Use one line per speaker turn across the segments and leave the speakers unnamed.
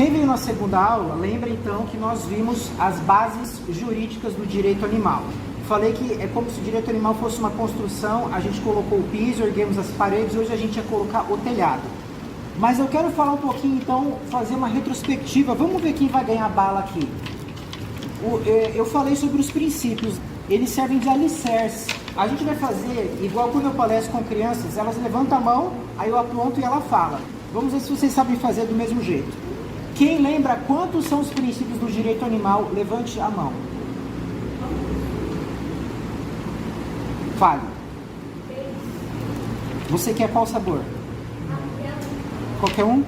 Quem veio na segunda aula, lembra então que nós vimos as bases jurídicas do direito animal. Falei que é como se o direito animal fosse uma construção, a gente colocou o piso, erguemos as paredes, hoje a gente ia colocar o telhado. Mas eu quero falar um pouquinho então, fazer uma retrospectiva, vamos ver quem vai ganhar bala aqui. Eu falei sobre os princípios, eles servem de alicerce. A gente vai fazer, igual quando eu palestro com crianças, elas levantam a mão, aí eu aponto e ela fala. Vamos ver se vocês sabem fazer do mesmo jeito. Quem lembra quantos são os princípios do direito animal, levante a mão. Fale. Você quer qual sabor? Qualquer um?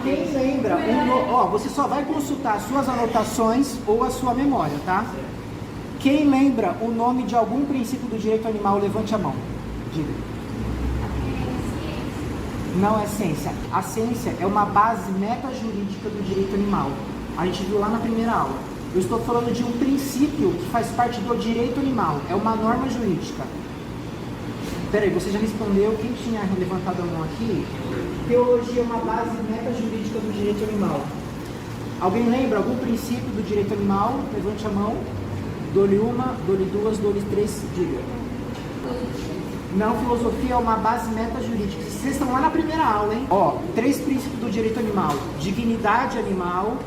Quem lembra? Você só vai consultar as suas anotações ou a sua memória, tá? Quem lembra o nome de algum princípio do direito animal, levante a mão. Diga. Não é ciência. A ciência é uma base metajurídica do direito animal. A gente viu lá na primeira aula. Eu estou falando de um princípio que faz parte do direito animal. É uma norma jurídica. Peraí, você já respondeu? Quem tinha levantado a mão aqui? Teologia é uma base metajurídica do direito animal. Alguém lembra algum princípio do direito animal? Levante a mão. Dou-lhe uma, dou-lhe duas, dou-lhe três, diga. Não, filosofia é uma base metajurídica. Vocês estão lá na primeira aula, hein? 3 princípios do direito animal. Dignidade animal,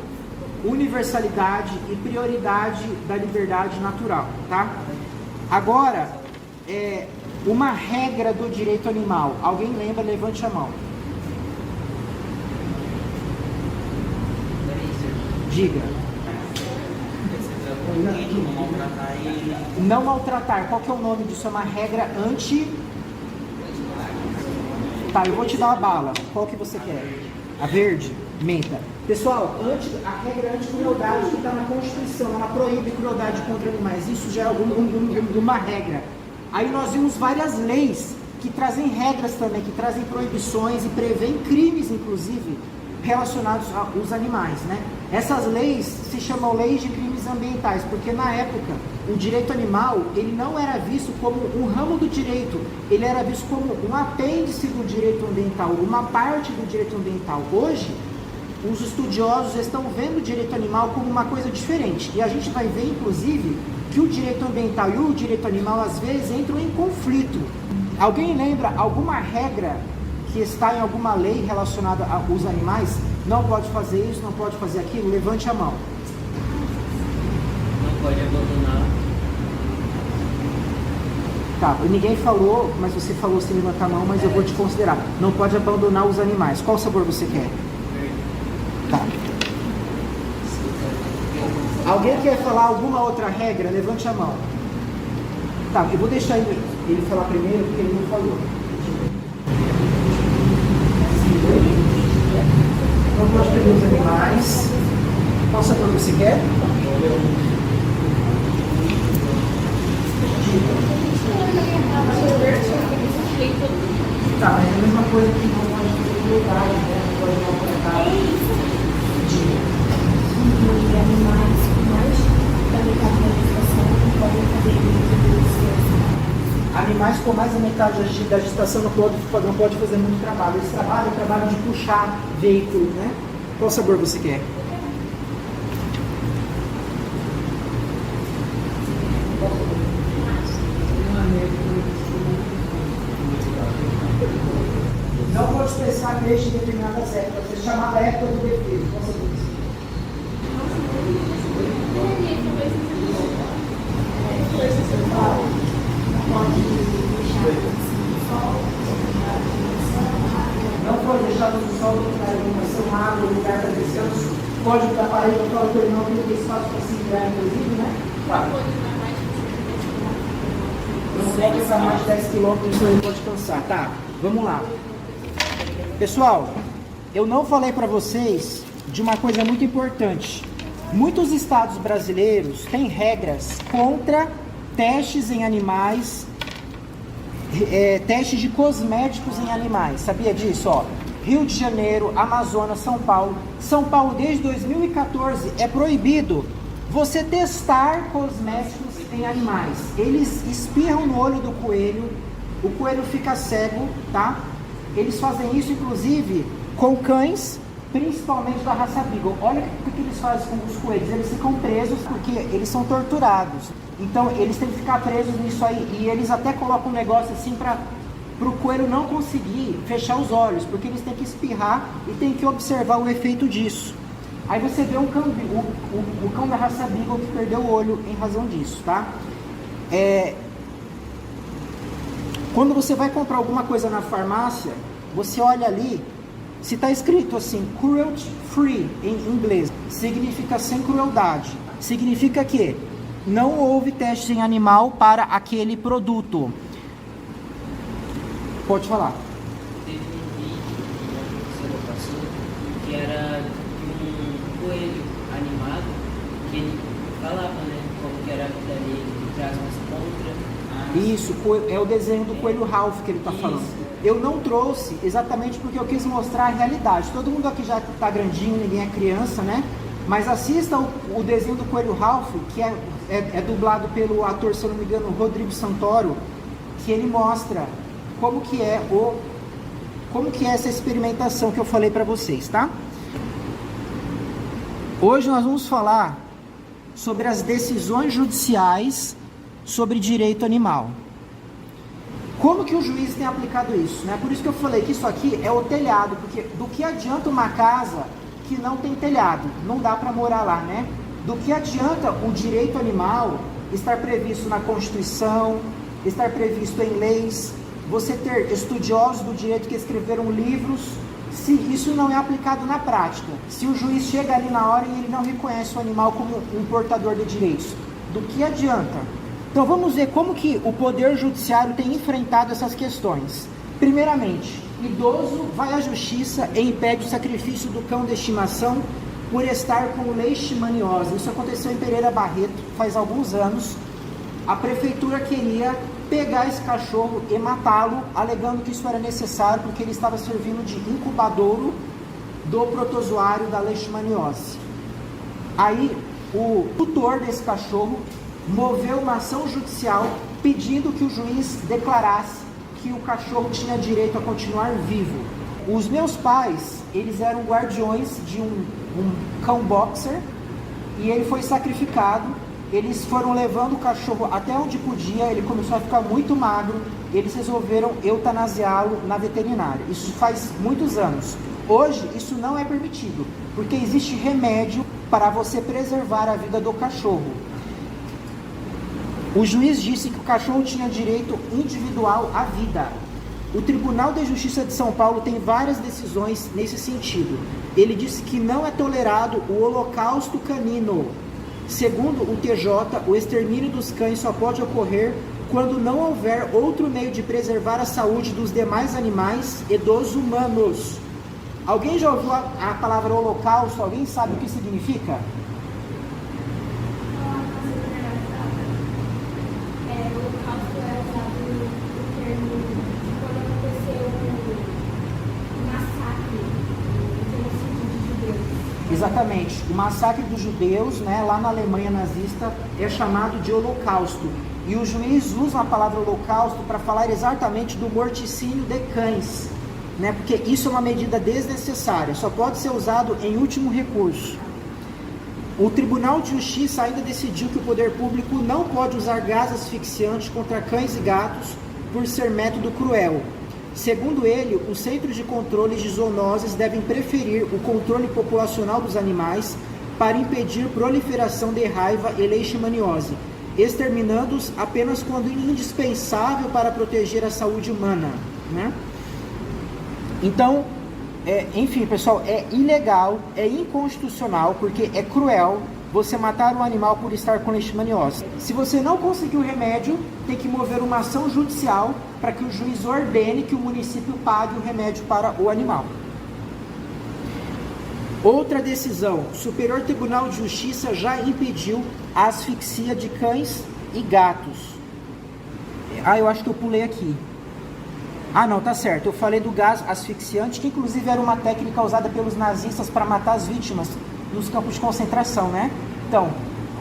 universalidade e prioridade da liberdade natural, tá? Agora, uma regra do direito animal. Alguém lembra? Levante a mão. Diga. Não maltratar. Qual que é o nome disso? É uma regra anti... Tá, eu vou te dar a bala. Qual que você quer? A verde? Menta. Pessoal, a regra anti-crueldade que está na Constituição, ela proíbe crueldade contra animais. Isso já é uma regra. Aí nós vimos várias leis que trazem regras também, que trazem proibições e prevêem crimes, inclusive, relacionados aos animais, né? Essas leis se chamam leis de crimes ambientais, porque na época o direito animal ele não era visto como um ramo do direito, ele era visto como um apêndice do direito ambiental, uma parte do direito ambiental. Hoje, os estudiosos estão vendo o direito animal como uma coisa diferente, e a gente vai ver, inclusive, que o direito ambiental e o direito animal às vezes entram em conflito. Alguém lembra alguma regra que está em alguma lei relacionada aos animais? Não pode fazer isso, não pode fazer aquilo? Levante a mão.
Não pode abandonar.
Tá, ninguém falou, mas você falou sem levantar a mão, mas eu vou te considerar. Não pode abandonar os animais. Qual sabor você quer? Tá. Alguém quer falar alguma outra regra? Levante a mão. Tá, eu vou deixar ele falar primeiro, porque ele não falou. Não pode perder os animais. Qual sabor você quer? Tá, mas é a mesma coisa que não pode ter crueldade, né? Não pode maltratar.
Animais com mais da metade da gestação não podem fazer.
Animais com mais da metade da gestação não pode fazer muito trabalho. Esse trabalho é o trabalho de puxar veículo, né? Qual sabor você quer? Não pode pensar peixe em determinadas épocas. É chamada época do defeso. Qual sabor você quer? Não pode deixar no sol para alimentação, água, lugar para descanso. Pode dar parede para fora, porque não tem espaço para se criar, inclusive, né? Claro. Não pode passar mais de 10 km, senão ele pode cansar. Tá, vamos lá. Pessoal, eu não falei para vocês de uma coisa muito importante. Muitos estados brasileiros têm regras contra testes em animais, testes de cosméticos em animais. Sabia disso? Rio de Janeiro, Amazonas, São Paulo. São Paulo, desde 2014, é proibido você testar cosméticos em animais. Eles espirram no olho do coelho, o coelho fica cego, tá? Eles fazem isso, inclusive, com cães, principalmente da raça Beagle. Olha o que eles fazem com os coelhos. Eles ficam presos porque eles são torturados. Então, eles têm que ficar presos nisso aí. E eles até colocam um negócio assim para o coelho não conseguir fechar os olhos, porque eles têm que espirrar e têm que observar o efeito disso. Aí você vê um cão, o cão da raça Beagle que perdeu o olho em razão disso, tá? Quando você vai comprar alguma coisa na farmácia, você olha ali, se está escrito assim, cruelty free em inglês, significa sem crueldade. Significa que não houve teste em animal para aquele produto. Pode falar.
Teve um vídeo que uma professora passou que era de um coelho animado que ele falava, né, como que era a vida dele, que traz umas contra.
Isso, é o desenho do coelho Ralph que ele está falando. Eu não trouxe exatamente porque eu quis mostrar a realidade. Todo mundo aqui já está grandinho, ninguém é criança, né? Mas assista o desenho do coelho Ralph, que é dublado pelo ator, se eu não me engano, Rodrigo Santoro, que ele mostra como que é essa experimentação que eu falei para vocês, tá? Hoje nós vamos falar sobre as decisões judiciais sobre direito animal. Como que o juiz tem aplicado isso, né? Por isso que eu falei que isso aqui é o telhado, porque do que adianta uma casa que não tem telhado? Não dá para morar lá, né? Do que adianta o direito animal estar previsto na Constituição, estar previsto em leis, você ter estudiosos do direito que escreveram livros, se isso não é aplicado na prática? Se o juiz chega ali na hora e ele não reconhece o animal como um portador de direitos, do que adianta? Então vamos ver como que o Poder Judiciário tem enfrentado essas questões. Primeiramente, idoso vai à justiça e impede o sacrifício do cão de estimação por estar com leishmaniose. Isso aconteceu em Pereira Barreto faz alguns anos. A prefeitura queria pegar esse cachorro e matá-lo, alegando que isso era necessário porque ele estava servindo de incubadouro do protozoário da leishmaniose. Aí o tutor desse cachorro moveu uma ação judicial pedindo que o juiz declarasse que o cachorro tinha direito a continuar vivo. Os meus pais, eles eram guardiões de um cão boxer e ele foi sacrificado. Eles foram levando o cachorro até onde podia, ele começou a ficar muito magro, eles resolveram eutanasiá-lo na veterinária. Isso faz muitos anos. Hoje, isso não é permitido, porque existe remédio para você preservar a vida do cachorro. O juiz disse que o cachorro tinha direito individual à vida. O Tribunal de Justiça de São Paulo tem várias decisões nesse sentido. Ele disse que não é tolerado o holocausto canino. Segundo o TJ, o extermínio dos cães só pode ocorrer quando não houver outro meio de preservar a saúde dos demais animais e dos humanos. Alguém já ouviu a palavra holocausto? Alguém sabe o que significa? Exatamente, o massacre dos judeus, né, lá na Alemanha nazista, é chamado de holocausto. E o juiz usa a palavra holocausto para falar exatamente do morticínio de cães, né, porque isso é uma medida desnecessária, só pode ser usado em último recurso. O Tribunal de Justiça ainda decidiu que o poder público não pode usar gás asfixiante contra cães e gatos por ser método cruel. Segundo ele, os centros de controle de zoonoses devem preferir o controle populacional dos animais para impedir proliferação de raiva e leishmaniose, exterminando-os apenas quando indispensável para proteger a saúde humana, né? Então, enfim, pessoal, é ilegal, é inconstitucional, porque é cruel você matar um animal por estar com leishmaniose. Se você não conseguir o remédio, tem que mover uma ação judicial para que o juiz ordene que o município pague o remédio para o animal. Outra decisão, o Superior Tribunal de Justiça já impediu a asfixia de cães e gatos. Eu acho que eu pulei aqui. Não, tá certo. Eu falei do gás asfixiante, que inclusive era uma técnica usada pelos nazistas para matar as vítimas nos campos de concentração, né? Então,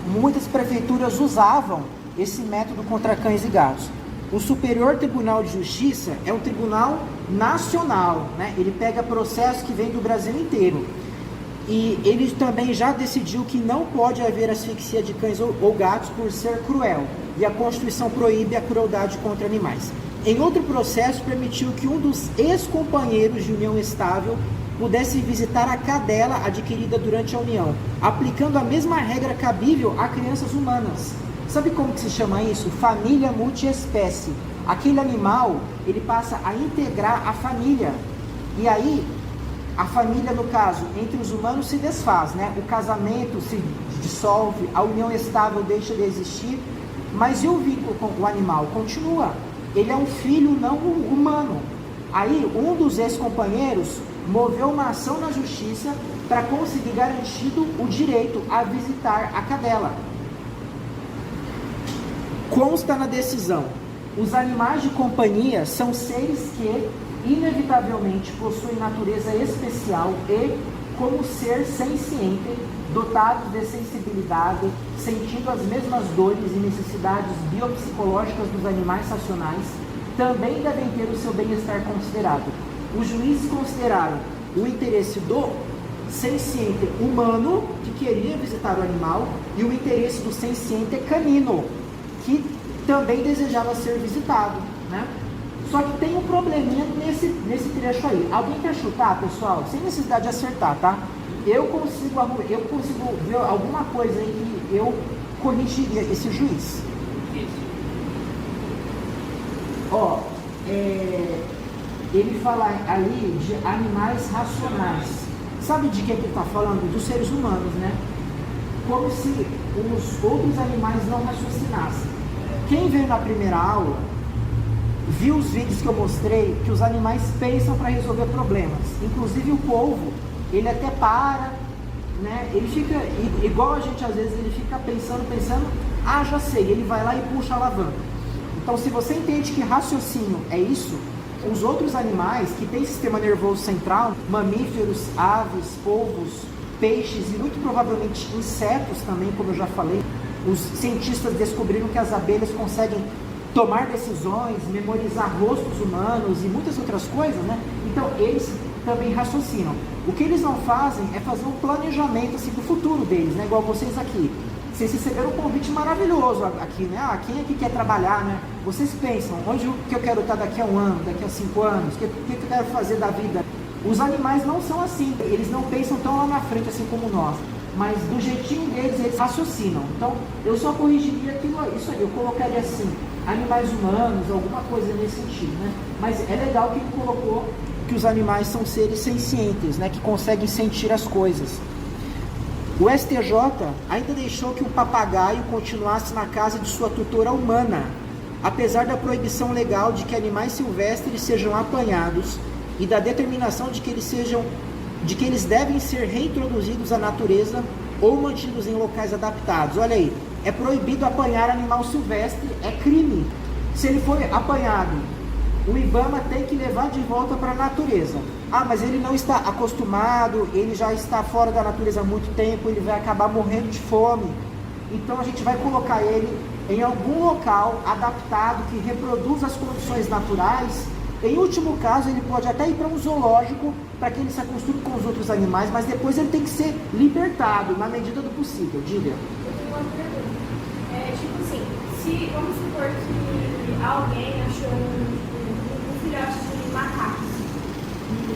muitas prefeituras usavam esse método contra cães e gatos. O Superior Tribunal de Justiça é um tribunal nacional, né? Ele pega processos que vêm do Brasil inteiro. E ele também já decidiu que não pode haver asfixia de cães ou gatos por ser cruel. E a Constituição proíbe a crueldade contra animais. Em outro processo, permitiu que um dos ex-companheiros de união estável pudesse visitar a cadela adquirida durante a união, aplicando a mesma regra cabível a crianças humanas. Sabe como que se chama isso? Família multiespécie. Aquele animal, ele passa a integrar a família. E aí, a família, no caso, entre os humanos se desfaz, né? O casamento se dissolve, a união estável deixa de existir, mas e o vínculo com o animal? Continua. Ele é um filho não humano. Aí, um dos ex-companheiros moveu uma ação na justiça para conseguir garantido o direito a visitar a cadela. Consta na decisão: os animais de companhia são seres que, inevitavelmente, possuem natureza especial e, como ser senciente, dotados de sensibilidade, sentindo as mesmas dores e necessidades biopsicológicas dos animais racionais, também devem ter o seu bem-estar considerado. Os juízes consideraram o interesse do senciente humano, que queria visitar o animal, e o interesse do senciente canino, que também desejava ser visitado, né? Só que tem um probleminha nesse trecho aí. Alguém quer chutar, pessoal? Sem necessidade de acertar, tá? Eu consigo ver alguma coisa aí que eu corrigiria esse juiz. Ó, ele fala ali de animais racionais. Sabe de que ele está falando? Dos seres humanos, né? Como se os outros animais não raciocinassem. Quem veio na primeira aula viu os vídeos que eu mostrei que os animais pensam para resolver problemas. Inclusive o polvo, ele até para, né? Ele fica, igual a gente às vezes, ele fica pensando, já sei, ele vai lá e puxa a alavanca. Então, se você entende que raciocínio é isso, os outros animais que têm sistema nervoso central, mamíferos, aves, polvos, peixes e muito provavelmente insetos também, como eu já falei, os cientistas descobriram que as abelhas conseguem tomar decisões, memorizar rostos humanos e muitas outras coisas, né? Então, eles também raciocinam. O que eles não fazem é fazer um planejamento assim, do futuro deles, né? Igual vocês aqui. Vocês receberam um convite maravilhoso aqui, né? Quem aqui quer trabalhar, né? Vocês pensam, onde que eu quero estar daqui a 1 ano, daqui a 5 anos, o que eu quero fazer da vida? Os animais não são assim, eles não pensam tão lá na frente assim como nós. Mas do jeitinho deles, eles raciocinam. Então, eu só corrigiria isso aí, eu colocaria assim, animais humanos, alguma coisa nesse sentido, né? Mas é legal que ele colocou que os animais são seres sencientes, né? Que conseguem sentir as coisas. O STJ ainda deixou que o papagaio continuasse na casa de sua tutora humana, apesar da proibição legal de que animais silvestres sejam apanhados e da determinação de que eles devem ser reintroduzidos à natureza ou mantidos em locais adaptados. Olha aí, é proibido apanhar animal silvestre, é crime. Se ele for apanhado, o IBAMA tem que levar de volta para a natureza. Mas ele não está acostumado, ele já está fora da natureza há muito tempo, ele vai acabar morrendo de fome. Então a gente vai colocar ele em algum local adaptado, que reproduz as condições naturais. Em último caso, ele pode até ir para um zoológico para que ele se acostume com os outros animais, mas depois ele tem que ser libertado na medida do possível. Diga.
Eu tenho uma pergunta. Tipo assim, vamos supor que alguém achou um filhote de macaco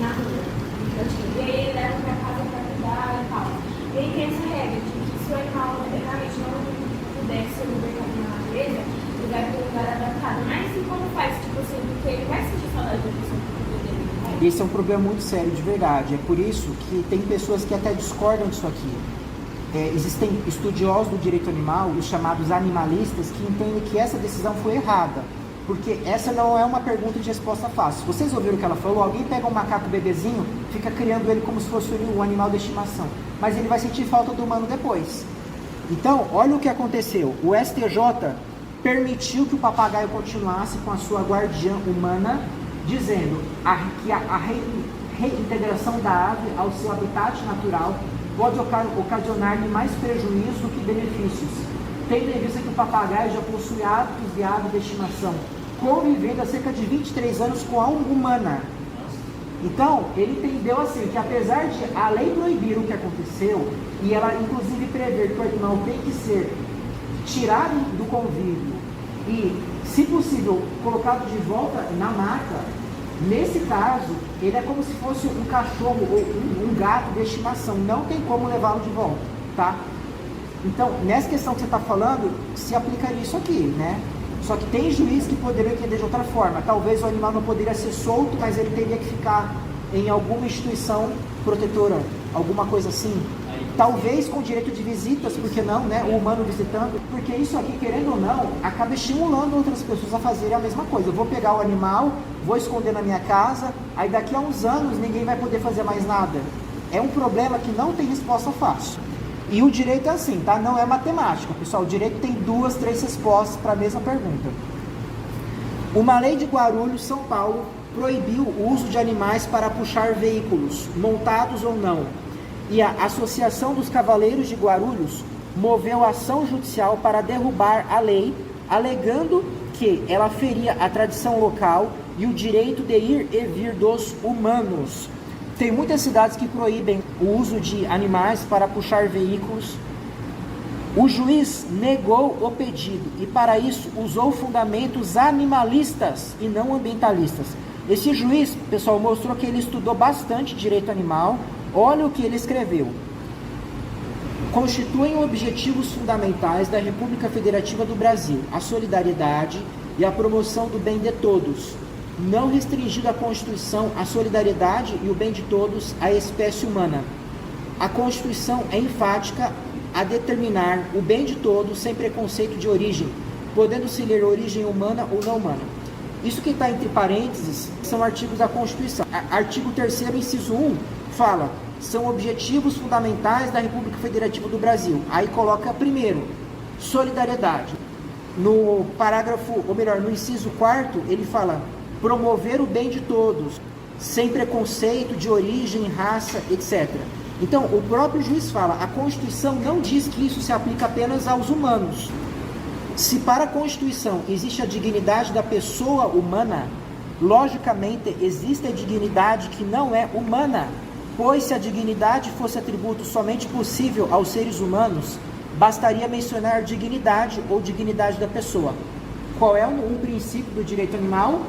na rua, e aí ele leva para casa para cuidar e tal. E aí tem essa regra de que se o animal realmente não puder ser libertado na natureza, ele vai para um lugar adaptado. Mas e como faz, tipo assim, porque ele vai sentir saudade da pessoa que cuida dele?
Esse é um problema muito sério, de verdade. É por isso que tem pessoas que até discordam disso aqui. Existem estudiosos do direito animal, os chamados animalistas, que entendem que essa decisão foi errada. Porque essa não é uma pergunta de resposta fácil. Vocês ouviram o que ela falou? Alguém pega um macaco bebezinho, fica criando ele como se fosse um animal de estimação. Mas ele vai sentir falta do humano depois. Então, olha o que aconteceu. O STJ permitiu que o papagaio continuasse com a sua guardiã humana, dizendo que a reintegração da ave ao seu habitat natural pode ocasionar-lhe mais prejuízo do que benefícios, tendo em vista que o papagaio já possui hábitos de ave de estimação, convivendo há cerca de 23 anos com a humana. Então, ele entendeu assim, que apesar de a lei proibir o que aconteceu, e ela inclusive prever que o animal tem que ser tirado do convívio e, se possível, colocado de volta na maca, nesse caso, ele é como se fosse um cachorro ou um gato de estimação, não tem como levá-lo de volta, tá? Então, nessa questão que você está falando, se aplicaria isso aqui, né? Só que tem juiz que poderia entender de outra forma. Talvez o animal não poderia ser solto, mas ele teria que ficar em alguma instituição protetora, alguma coisa assim. Talvez com direito de visitas, porque não, né? O humano visitando. Porque isso aqui, querendo ou não, acaba estimulando outras pessoas a fazerem a mesma coisa. Eu vou pegar o animal, vou esconder na minha casa, aí daqui a uns anos ninguém vai poder fazer mais nada. É um problema que não tem resposta fácil. E o direito é assim, tá? Não é matemática, pessoal. O direito tem 2, 3 respostas para a mesma pergunta. Uma lei de Guarulhos, São Paulo, proibiu o uso de animais para puxar veículos, montados ou não. E a Associação dos Cavaleiros de Guarulhos moveu ação judicial para derrubar a lei, alegando que ela feria a tradição local e o direito de ir e vir dos humanos. Tem muitas cidades que proíbem o uso de animais para puxar veículos. O juiz negou o pedido e, para isso, usou fundamentos animalistas e não ambientalistas. Esse juiz, pessoal, mostrou que ele estudou bastante direito animal. Olha o que ele escreveu. Constituem objetivos fundamentais da República Federativa do Brasil a solidariedade e a promoção do bem de todos, não restringido à Constituição a solidariedade e o bem de todos à espécie humana. A Constituição é enfática a determinar o bem de todos sem preconceito de origem, podendo-se ler origem humana ou não humana. Isso que está entre parênteses são artigos da Constituição. Artigo 3º, inciso 1, fala: são objetivos fundamentais da República Federativa do Brasil. Aí coloca primeiro, solidariedade. No parágrafo, ou melhor, no inciso 4º, ele fala: promover o bem de todos, sem preconceito de origem, raça, etc. Então, o próprio juiz fala, a Constituição não diz que isso se aplica apenas aos humanos. Se para a Constituição existe a dignidade da pessoa humana, logicamente existe a dignidade que não é humana, pois se a dignidade fosse atributo somente possível aos seres humanos, bastaria mencionar dignidade ou dignidade da pessoa. Qual é um princípio do direito animal?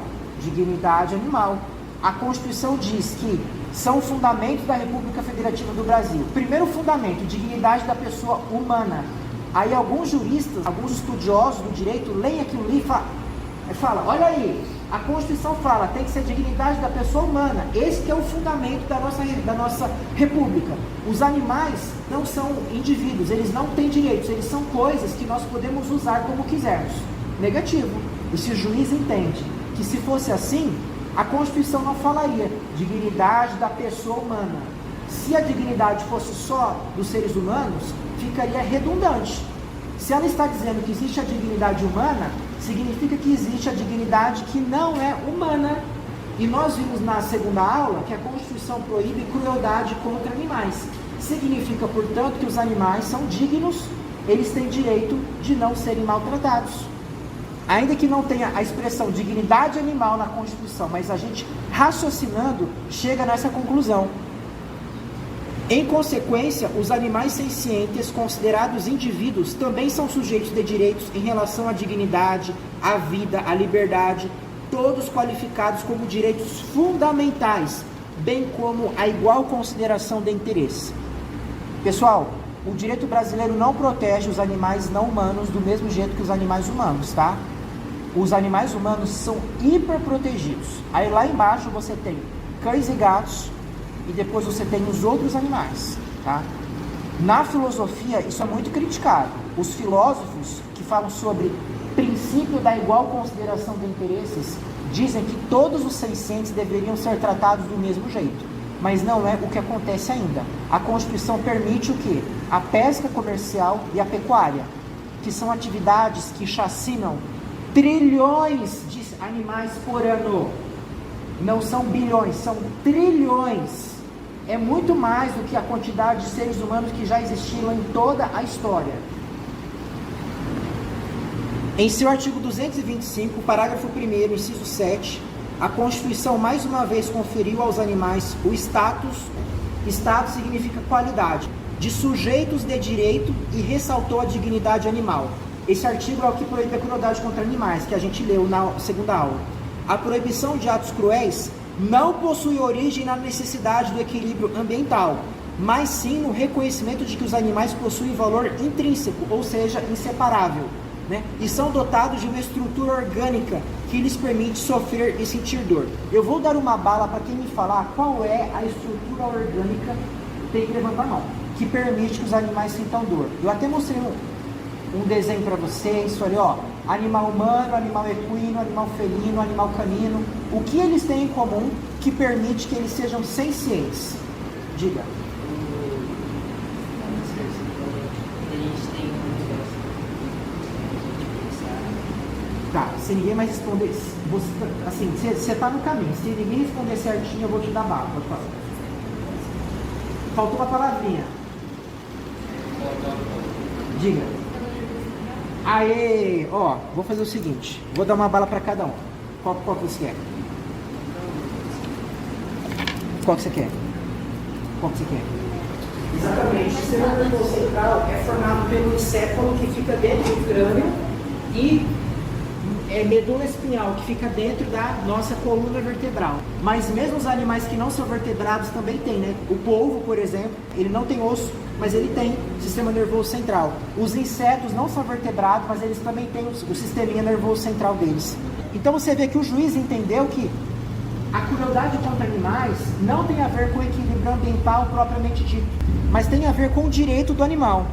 Dignidade animal. A Constituição diz que são fundamentos da República Federativa do Brasil. Primeiro fundamento, dignidade da pessoa humana. Aí alguns juristas, alguns estudiosos do direito, leem aquilo ali e falam, olha aí, a Constituição fala, tem que ser dignidade da pessoa humana. Esse que é o fundamento da nossa República. Os animais não são indivíduos, eles não têm direitos, eles são coisas que nós podemos usar como quisermos. Negativo. Esse juiz entende que se fosse assim, a Constituição não falaria dignidade da pessoa humana. Se a dignidade fosse só dos seres humanos, ficaria redundante. Se ela está dizendo que existe a dignidade humana, significa que existe a dignidade que não é humana. E nós vimos na segunda aula que a Constituição proíbe crueldade contra animais. Significa, portanto, que os animais são dignos, eles têm direito de não serem maltratados. Ainda que não tenha a expressão dignidade animal na Constituição, mas a gente raciocinando chega nessa conclusão. Em consequência, os animais sencientes, considerados indivíduos, também são sujeitos de direitos em relação à dignidade, à vida, à liberdade, todos qualificados como direitos fundamentais, bem como a igual consideração de interesse. Pessoal, o direito brasileiro não protege os animais não humanos do mesmo jeito que os animais humanos, tá? Os animais humanos são hiperprotegidos. Aí lá embaixo você tem cães e gatos, e depois você tem os outros animais, tá? Na filosofia, isso é muito criticado. Os filósofos que falam sobre princípio da igual consideração de interesses dizem que todos os sencientes deveriam ser tratados do mesmo jeito. Mas não é o que acontece ainda. A Constituição permite o quê? A pesca comercial e a pecuária, que são atividades que chacinam trilhões de animais por ano. Não são bilhões, são trilhões. É muito mais do que a quantidade de seres humanos que já existiram em toda a história. Em seu artigo 225, parágrafo 1º, inciso 7, a Constituição mais uma vez conferiu aos animais o status significa qualidade, de sujeitos de direito e ressaltou a dignidade animal. Esse artigo é o que proíbe a crueldade contra animais, que a gente leu na segunda aula. A proibição de atos cruéis não possui origem na necessidade do equilíbrio ambiental, mas sim no reconhecimento de que os animais possuem valor intrínseco, ou seja, inseparável, né? E são dotados de uma estrutura orgânica que lhes permite sofrer e sentir dor. Eu vou dar uma bala para quem me falar qual é a estrutura orgânica, tem que levantar a mão, que permite que os animais sintam dor. Eu até mostrei um desenho para vocês, falei, ó, animal humano, animal equino, animal felino, animal canino, o que eles têm em comum que permite que eles sejam sencientes? Diga. Tá, se ninguém mais responder, você tá no caminho, se ninguém responder certinho, eu vou te dar bala, pode falar. Faltou uma palavrinha. Diga. Aê, ó, vou fazer o seguinte, vou dar uma bala para cada um. Qual que você quer? Qual que você quer? Qual que você quer? Exatamente, o sistema nervoso central é formado pelo encéfalo que fica dentro do crânio e medula espinhal que fica dentro da nossa coluna vertebral. Mas mesmo os animais que não são vertebrados também têm, né? O polvo, por exemplo, ele não tem osso, mas ele tem sistema nervoso central. Os insetos não são vertebrados, mas eles também têm o sisteminha nervoso central deles. Então você vê que o juiz entendeu que a crueldade contra animais não tem a ver com o equilíbrio ambiental propriamente dito, mas tem a ver com o direito do animal.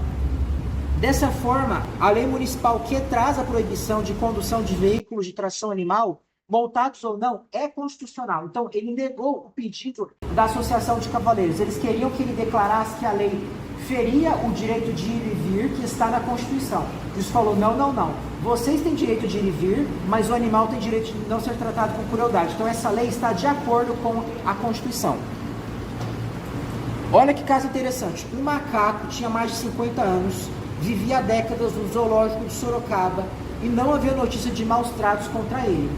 Dessa forma, a lei municipal que traz a proibição de condução de veículos de tração animal, montados ou não, é constitucional. Então, ele negou o pedido da Associação de Cavaleiros. Eles queriam que ele declarasse que a lei feria o direito de ir e vir que está na Constituição. Isso falou, não. Vocês têm direito de ir e vir, mas o animal tem direito de não ser tratado com crueldade. Então, essa lei está de acordo com a Constituição. Olha que caso interessante. Um macaco tinha mais de 50 anos, vivia há décadas no zoológico de Sorocaba e não havia notícia de maus tratos contra ele.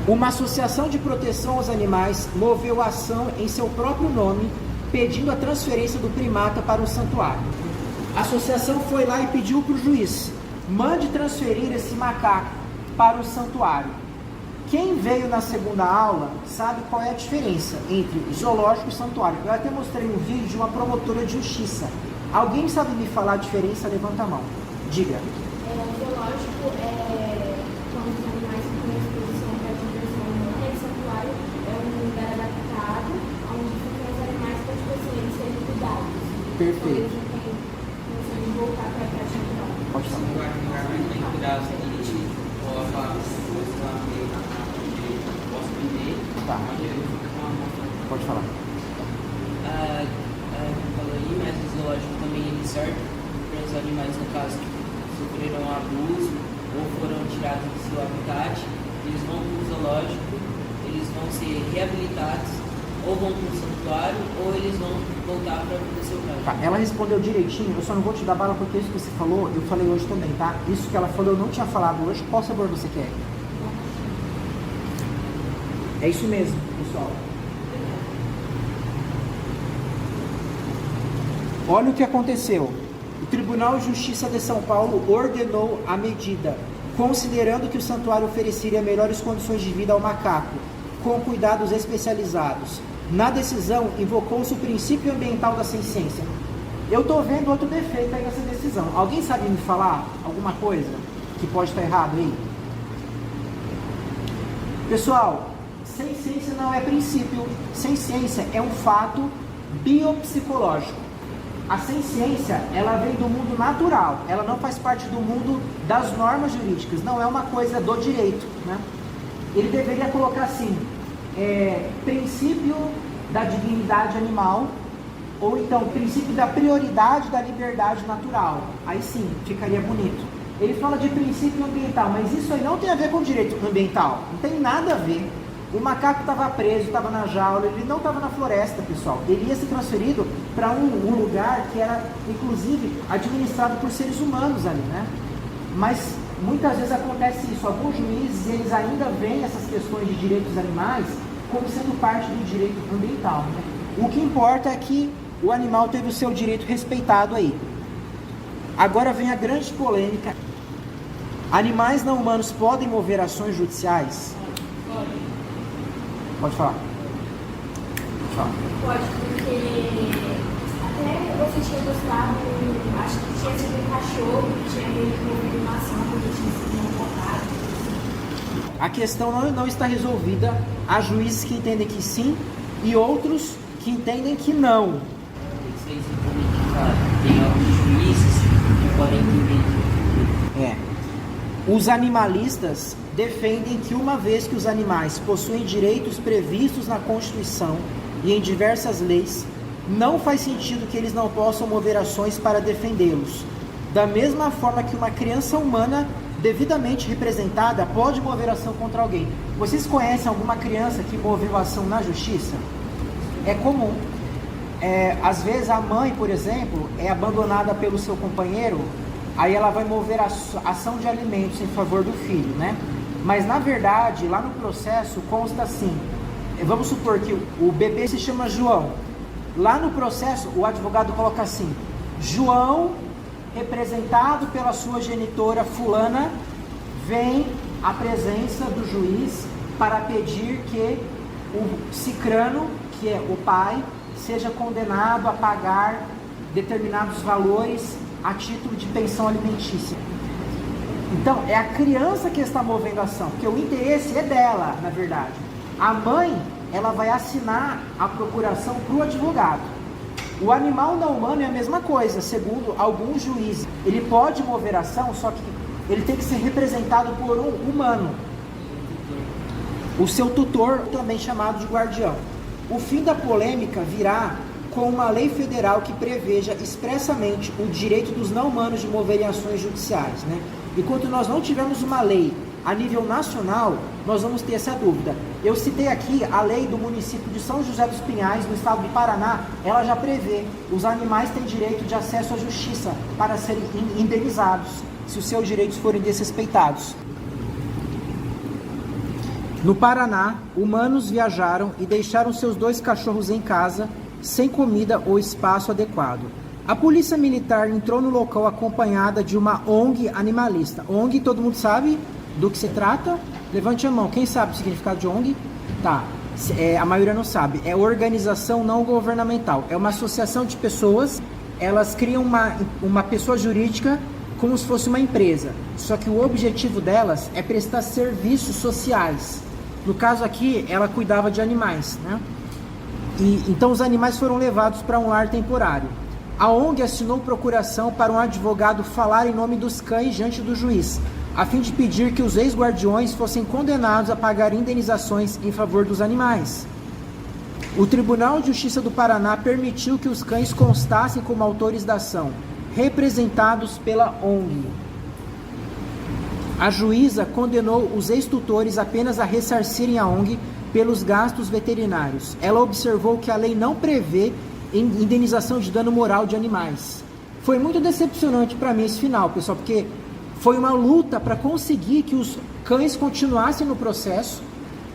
Uma associação de proteção aos animais moveu a ação em seu próprio nome, pedindo a transferência do primata para o santuário. A associação foi lá e pediu para o juiz, mande transferir esse macaco para o santuário. Quem veio na segunda aula sabe qual é a diferença entre zoológico e santuário. Eu até mostrei um vídeo de uma promotora de justiça. Alguém sabe me falar a diferença? Levanta a mão. Diga.
O zoológico é quando os animais ficam em exposição para diversão humana, e santuário é um lugar adaptado, onde ficam os animais para eles serem cuidados.
Perfeito.
Então, eles não têm condição de voltar para a prática natural.
Pode falar.
Um lugar muito bem cuidado, a gente coloca coisas lá meio na posso vender,
Tá.
mas eu fico com a mão.
Pode falar.
Falou aí, mas o zoológico também ele serve para os animais, no caso, que sofreram abuso ou foram tirados do seu habitat, eles vão para o zoológico, eles vão ser reabilitados, ou vão para o santuário, ou eles vão voltar para o seu canto.
Tá, ela respondeu direitinho, eu só não vou te dar bala porque isso que você falou, eu falei hoje também, tá? Isso que ela falou, eu não tinha falado hoje. Qual sabor você quer? É isso mesmo, pessoal. Olha o que aconteceu. O Tribunal de Justiça de São Paulo ordenou a medida, considerando que o santuário ofereceria melhores condições de vida ao macaco, com cuidados especializados. Na decisão, invocou-se o princípio ambiental da senciência. Eu estou vendo outro defeito aí nessa decisão. Alguém sabe me falar alguma coisa que pode estar errado aí? Pessoal, senciência não é princípio. Senciência é um fato biopsicológico. A senciência, ela vem do mundo natural, ela não faz parte do mundo das normas jurídicas, não é uma coisa do direito, né? Ele deveria colocar assim, princípio da dignidade animal, ou então princípio da prioridade da liberdade natural, aí sim, ficaria bonito. Ele fala de princípio ambiental, mas isso aí não tem a ver com direito ambiental, não tem nada a ver. O macaco estava preso, estava na jaula, ele não estava na floresta, pessoal. Ele ia ser transferido para um lugar que era, inclusive, administrado por seres humanos ali, né? Mas muitas vezes acontece isso. Alguns juízes, eles ainda veem essas questões de direitos dos animais como sendo parte do direito ambiental, né? O que importa é que o animal teve o seu direito respeitado aí. Agora vem a grande polêmica. Animais não humanos podem mover ações judiciais? Pode falar.
Pode, porque até você tinha gostado, acho que tinha sido um cachorro que tinha meio que movido uma ação porque tinha sido invocado.
A questão não está resolvida. Há juízes que entendem que sim e outros que entendem que não.
Vocês tem alguns juízes que podem entender.
Os animalistas defendem que uma vez que os animais possuem direitos previstos na Constituição e em diversas leis, não faz sentido que eles não possam mover ações para defendê-los. Da mesma forma que uma criança humana devidamente representada pode mover ação contra alguém. Vocês conhecem alguma criança que moveu ação na justiça? É comum. Às vezes a mãe, por exemplo, é abandonada pelo seu companheiro, aí ela vai mover ação de alimentos em favor do filho, né? Mas na verdade, lá no processo consta assim, vamos supor que o bebê se chama João. Lá no processo, o advogado coloca assim: João, representado pela sua genitora fulana, vem à presença do juiz para pedir que o cicrano, que é o pai, seja condenado a pagar determinados valores a título de pensão alimentícia. Então, é a criança que está movendo a ação, porque o interesse é dela, na verdade. A mãe, ela vai assinar a procuração para o advogado. O animal não humano é a mesma coisa, segundo alguns juízes. Ele pode mover ação, só que ele tem que ser representado por um humano. O seu tutor, também chamado de guardião. O fim da polêmica virá com uma lei federal que preveja expressamente o direito dos não-humanos de moverem ações judiciais, né? Enquanto nós não tivermos uma lei a nível nacional, nós vamos ter essa dúvida. Eu citei aqui a lei do município de São José dos Pinhais, no estado do Paraná. Ela já prevê, os animais têm direito de acesso à justiça para serem indenizados, se os seus direitos forem desrespeitados. No Paraná, humanos viajaram e deixaram seus 2 cachorros em casa, sem comida ou espaço adequado. A polícia militar entrou no local acompanhada de uma ONG animalista. ONG, todo mundo sabe do que se trata? Levante a mão. Quem sabe o significado de ONG? Tá. A maioria não sabe. É organização não governamental. É uma associação de pessoas. Elas criam uma pessoa jurídica como se fosse uma empresa. Só que o objetivo delas é prestar serviços sociais. No caso aqui, ela cuidava de animais, né? Então os animais foram levados para um lar temporário. A ONG assinou procuração para um advogado falar em nome dos cães diante do juiz, a fim de pedir que os ex-guardiões fossem condenados a pagar indenizações em favor dos animais. O Tribunal de Justiça do Paraná permitiu que os cães constassem como autores da ação, representados pela ONG. A juíza condenou os ex-tutores apenas a ressarcirem a ONG pelos gastos veterinários. Ela observou que a lei não prevê indenização de dano moral de animais. Foi muito decepcionante para mim esse final, pessoal, porque foi uma luta para conseguir que os cães continuassem no processo,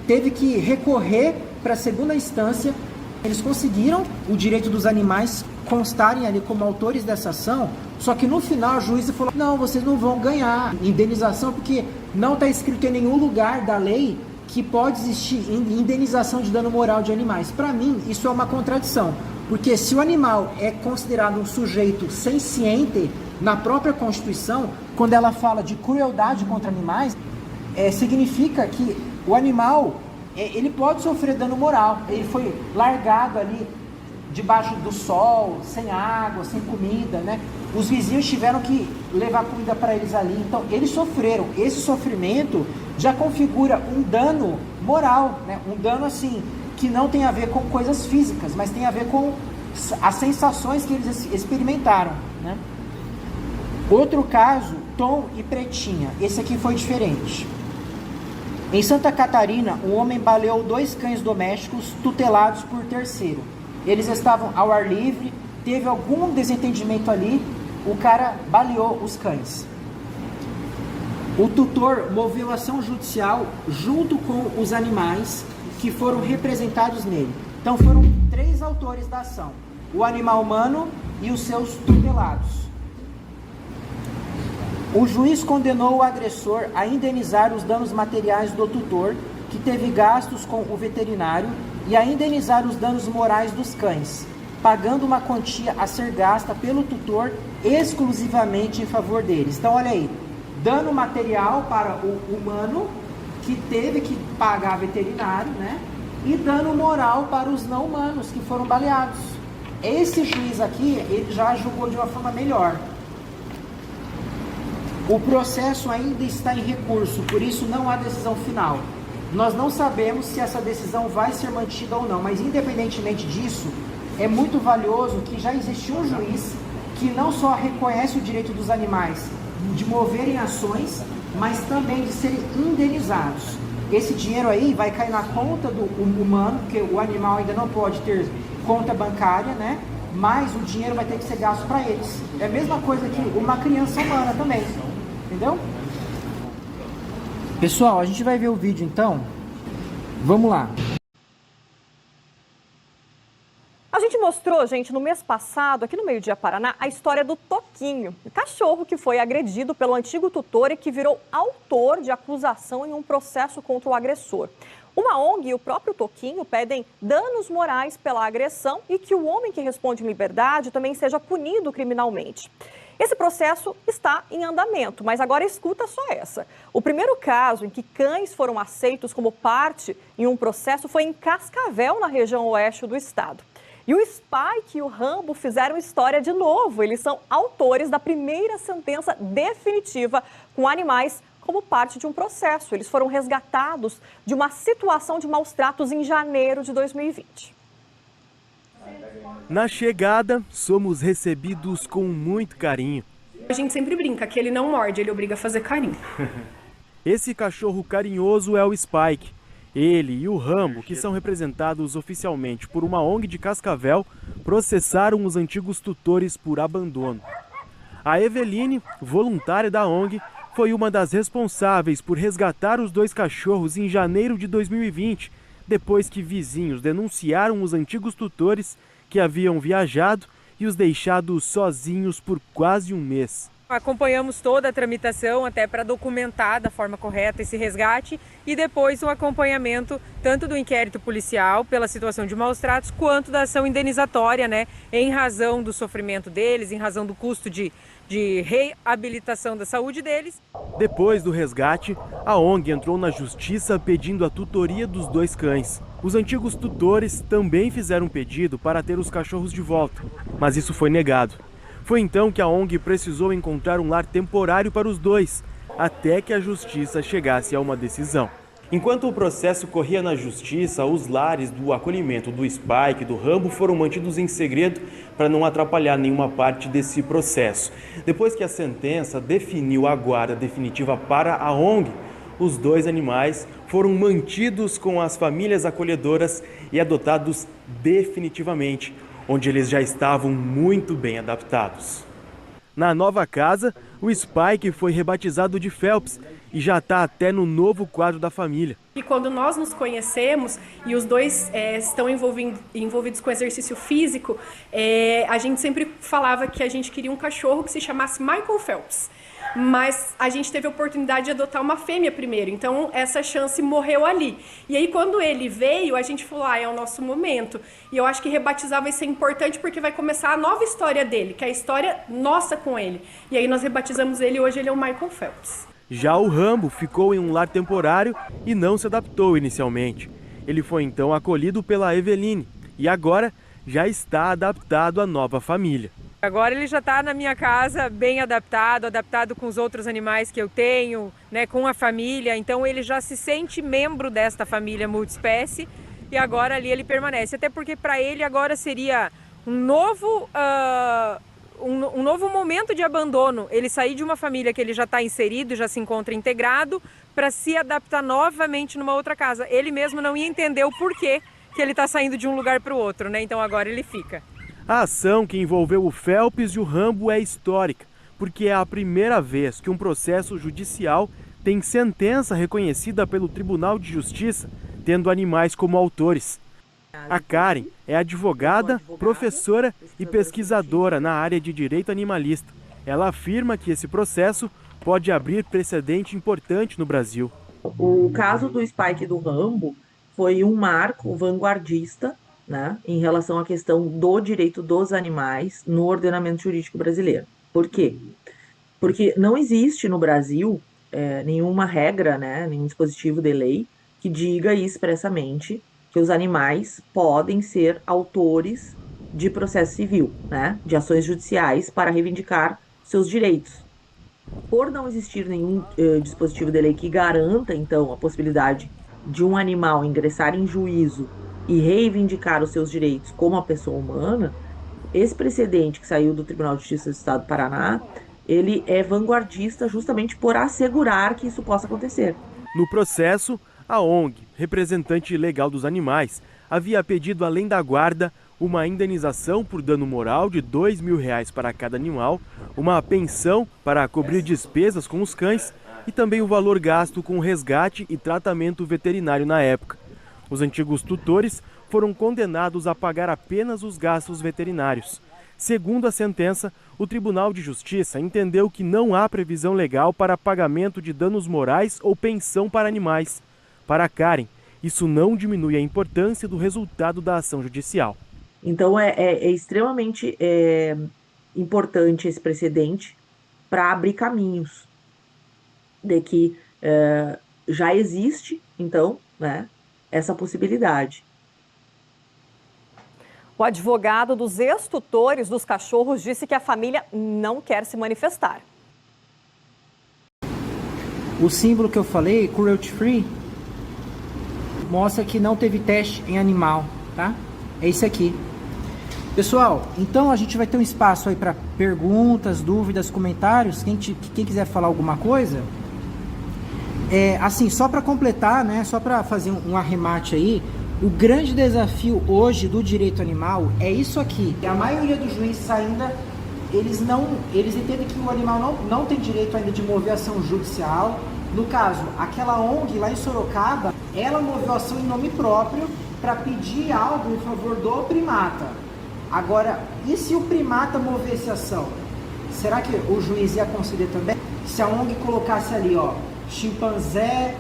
teve que recorrer para a segunda instância, eles conseguiram o direito dos animais constarem ali como autores dessa ação, só que no final a juíza falou: não, vocês não vão ganhar indenização porque não está escrito em nenhum lugar da lei que pode existir indenização de dano moral de animais. Para mim, isso é uma contradição, porque se o animal é considerado um sujeito senciente na própria Constituição, quando ela fala de crueldade contra animais, significa que o animal ele pode sofrer dano moral. Ele foi largado ali debaixo do sol, sem água, sem comida, né? Os vizinhos tiveram que levar comida para eles ali, então eles sofreram. Esse sofrimento já configura um dano moral, né? Um dano assim que não tem a ver com coisas físicas, mas tem a ver com as sensações que eles experimentaram, né? Outro caso, Tom e Pretinha. Esse aqui foi diferente. Em Santa Catarina, um homem baleou 2 cães domésticos tutelados por terceiro. Eles estavam ao ar livre, teve algum desentendimento ali, o cara baleou os cães. O tutor moveu ação judicial junto com os animais que foram representados nele. Então foram 3 autores da ação: o animal humano e os seus tutelados. O juiz condenou o agressor a indenizar os danos materiais do tutor, que teve gastos com o veterinário, e a indenizar os danos morais dos cães, pagando uma quantia a ser gasta pelo tutor exclusivamente em favor deles. Então olha aí, dano material para o humano, que teve que pagar veterinário, né? E dano moral para os não humanos, que foram baleados. Esse juiz aqui, ele já julgou de uma forma melhor. O processo ainda está em recurso, por isso não há decisão final. Nós não sabemos se essa decisão vai ser mantida ou não, mas independentemente disso, é muito valioso que já existiu um juiz que não só reconhece o direito dos animais de moverem ações, mas também de serem indenizados. Esse dinheiro aí vai cair na conta do humano, porque o animal ainda não pode ter conta bancária, né? Mas o dinheiro vai ter que ser gasto para eles. É a mesma coisa que uma criança humana também, entendeu? Pessoal, a gente vai ver o vídeo então. Vamos lá.
A gente mostrou, gente, no mês passado, aqui no Meio-Dia Paraná, a história do Toquinho, o cachorro que foi agredido pelo antigo tutor e que virou autor de acusação em um processo contra o agressor. Uma ONG e o próprio Toquinho pedem danos morais pela agressão e que o homem que responde em liberdade também seja punido criminalmente. Esse processo está em andamento, mas agora escuta só essa. O primeiro caso em que cães foram aceitos como parte em um processo foi em Cascavel, na região oeste do estado. E o Spike e o Rambo fizeram história de novo. Eles são autores da primeira sentença definitiva com animais como parte de um processo. Eles foram resgatados de uma situação de maus tratos em janeiro de 2020.
Na chegada, somos recebidos com muito carinho.
A gente sempre brinca que ele não morde, ele obriga a fazer carinho.
Esse cachorro carinhoso é o Spike. Ele e o Rambo, que são representados oficialmente por uma ONG de Cascavel, processaram os antigos tutores por abandono. A Eveline, voluntária da ONG, foi uma das responsáveis por resgatar os 2 cachorros em janeiro de 2020, depois que vizinhos denunciaram os antigos tutores que haviam viajado e os deixado sozinhos por quase um mês.
Acompanhamos toda a tramitação até para documentar da forma correta esse resgate e depois o acompanhamento tanto do inquérito policial pela situação de maus tratos quanto da ação indenizatória, né, em razão do sofrimento deles, em razão do custo de reabilitação da saúde deles.
Depois do resgate, a ONG entrou na justiça pedindo a tutoria dos 2 cães. Os antigos tutores também fizeram um pedido para ter os cachorros de volta, mas isso foi negado. Foi então que a ONG precisou encontrar um lar temporário para os 2, até que a justiça chegasse a uma decisão. Enquanto o processo corria na justiça, os lares do acolhimento do Spike e do Rambo foram mantidos em segredo para não atrapalhar nenhuma parte desse processo. Depois que a sentença definiu a guarda definitiva para a ONG, os 2 animais foram mantidos com as famílias acolhedoras e adotados definitivamente, onde eles já estavam muito bem adaptados. Na nova casa, o Spike foi rebatizado de Phelps e já está até no novo quadro da família.
E quando nós nos conhecemos e os 2 estão envolvidos com exercício físico, a gente sempre falava que a gente queria um cachorro que se chamasse Michael Phelps. Mas a gente teve a oportunidade de adotar uma fêmea primeiro, então essa chance morreu ali. E aí quando ele veio, a gente falou, é o nosso momento. E eu acho que rebatizar vai ser importante porque vai começar a nova história dele, que é a história nossa com ele. E aí nós rebatizamos ele e hoje ele é o Michael Phelps.
Já o Rambo ficou em um lar temporário e não se adaptou inicialmente. Ele foi então acolhido pela Eveline e agora já está adaptado à nova família.
Agora ele já está na minha casa bem adaptado com os outros animais que eu tenho, né, com a família. Então ele já se sente membro desta família multiespécie e agora ali ele permanece. Até porque para ele agora seria um novo momento de abandono. Ele sair de uma família que ele já está inserido, já se encontra integrado, para se adaptar novamente numa outra casa. Ele mesmo não ia entender o porquê que ele está saindo de um lugar para o outro, né? Então agora ele fica.
A ação que envolveu o Phelps e o Rambo é histórica, porque é a primeira vez que um processo judicial tem sentença reconhecida pelo Tribunal de Justiça, tendo animais como autores. A Karen é advogada, professora e pesquisadora na área de direito animalista. Ela afirma que esse processo pode abrir precedente importante no Brasil.
O caso do Spike e do Rambo foi um marco vanguardista, né, em relação à questão do direito dos animais no ordenamento jurídico brasileiro. Por quê? Porque não existe no Brasil nenhuma regra, né, nenhum dispositivo de lei que diga expressamente que os animais podem ser autores de processo civil, né, de ações judiciais para reivindicar seus direitos. Por não existir nenhum dispositivo de lei que garanta, então, a possibilidade de um animal ingressar em juízo e reivindicar os seus direitos como uma pessoa humana, esse precedente que saiu do Tribunal de Justiça do Estado do Paraná, ele é vanguardista justamente por assegurar que isso possa acontecer.
No processo, a ONG, representante legal dos animais, havia pedido, além da guarda, uma indenização por dano moral de R$2.000 para cada animal, uma pensão para cobrir despesas com os cães e também o valor gasto com resgate e tratamento veterinário na época. Os antigos tutores foram condenados a pagar apenas os gastos veterinários. Segundo a sentença, o Tribunal de Justiça entendeu que não há previsão legal para pagamento de danos morais ou pensão para animais. Para Karen, isso não diminui a importância do resultado da ação judicial.
Então é extremamente importante esse precedente para abrir caminhos de que já existe, então, né, essa possibilidade.
O advogado dos ex-tutores dos cachorros disse que a família não quer se manifestar.
O símbolo que eu falei, cruelty free, mostra que não teve teste em animal, tá? É isso aqui. Pessoal, então a gente vai ter um espaço aí para perguntas, dúvidas, comentários. Quem quiser falar alguma coisa, assim, só para completar, né? Só para fazer um arremate aí. O grande desafio hoje do direito animal é isso aqui. A maioria dos juízes ainda, eles entendem que o animal não tem direito ainda de mover ação judicial. No caso, aquela ONG lá em Sorocaba, ela moveu ação em nome próprio para pedir algo em favor do primata. Agora, e se o primata movesse ação? Será que o juiz ia conceder também? Se a ONG colocasse ali, ó, chimpanzé,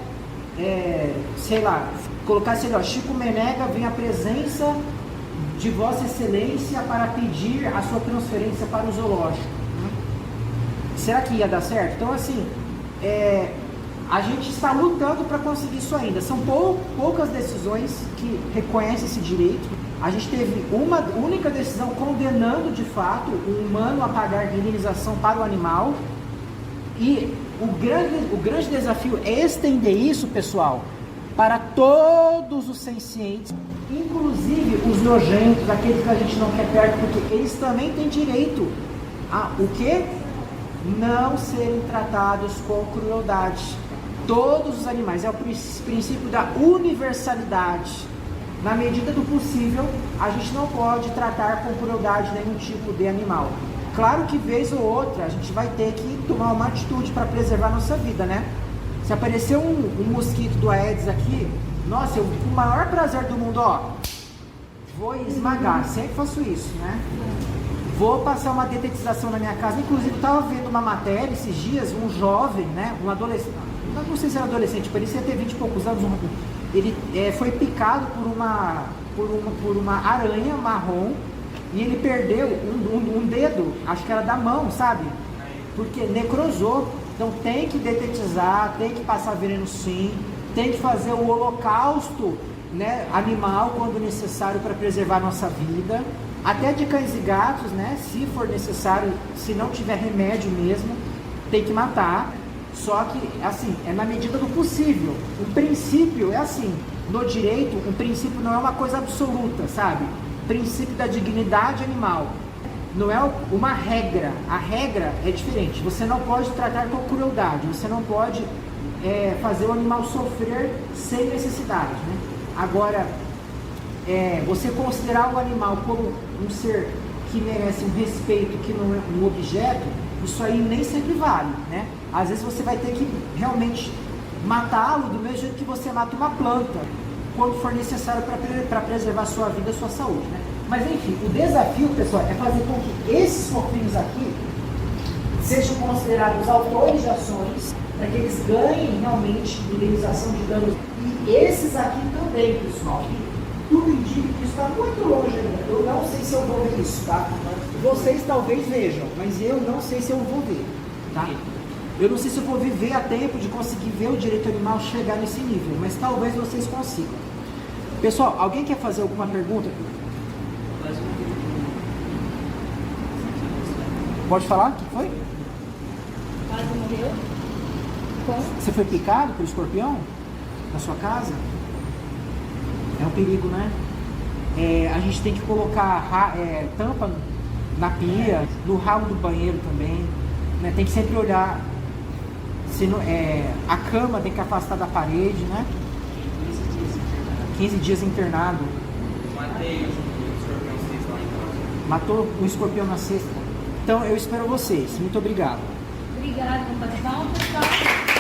sei lá, colocasse ali, ó, Chico Menega vem à presença de Vossa Excelência para pedir a sua transferência para o zoológico. Será que ia dar certo? Então, assim, a gente está lutando para conseguir isso ainda. São poucas decisões que reconhecem esse direito. A gente teve uma única decisão condenando, de fato, o humano a pagar indenização para o animal. E o grande desafio é estender isso, pessoal, para todos os sencientes, inclusive os nojentos, aqueles que a gente não quer perto, porque eles também têm direito a o quê? Não serem tratados com crueldade. Todos os animais, é o princípio da universalidade. Na medida do possível, a gente não pode tratar com crueldade nenhum tipo de animal. Claro que vez ou outra a gente vai ter que tomar uma atitude para preservar a nossa vida, né? Se aparecer um mosquito do Aedes aqui, nossa, eu com o maior prazer do mundo, ó, vou esmagar, sempre faço isso, né? Vou passar uma detetização na minha casa. Inclusive, eu estava vendo uma matéria esses dias, um jovem, né, um adolescente, não sei se era adolescente, parecia ter 20 e poucos anos, ele foi picado por uma aranha marrom e ele perdeu um dedo, acho que era da mão, sabe? Porque necrosou. Então tem que detetizar, tem que passar veneno sim, tem que fazer o holocausto, né, animal quando necessário para preservar a nossa vida. Até de cães e gatos, né, se for necessário, se não tiver remédio mesmo, tem que matar. Só que, assim, é na medida do possível. O princípio é assim, no direito, o princípio não é uma coisa absoluta, sabe? O princípio da dignidade animal. Não é uma regra, a regra é diferente. Você não pode tratar com crueldade, você não pode fazer o animal sofrer sem necessidade, né? Agora, você considerar o animal como um ser que merece um respeito, que não é um objeto, isso aí nem sempre vale, né? Às vezes você vai ter que realmente matá-lo do mesmo jeito que você mata uma planta, quando for necessário para preservar a sua vida, a sua saúde, né? Mas enfim, o desafio, pessoal, é fazer com que esses fofinhos aqui sejam considerados autores de ações, para que eles ganhem realmente indenização de danos. E esses aqui também, pessoal. Tudo indica que isso está muito longe ainda. Eu não sei se eu vou ver isso, tá? Vocês talvez vejam, mas eu não sei se eu vou ver, tá? Eu não sei se eu vou viver a tempo de conseguir ver o direito animal chegar nesse nível, mas talvez vocês consigam. Pessoal, alguém quer fazer alguma pergunta? Pode falar? O que foi?
Quase morreu. Com?
Você foi picado por escorpião? Na sua casa? É um perigo, né? A gente tem que colocar tampa na pia, no ralo do banheiro também, né? Tem que sempre olhar se não, a cama tem que afastar da parede, né? 15 dias internado.
Matei o escorpião sexta lá em casa.
Matou o escorpião na sexta. Então eu espero vocês. Muito obrigado.
Obrigada, vamos bater palmas, pessoal.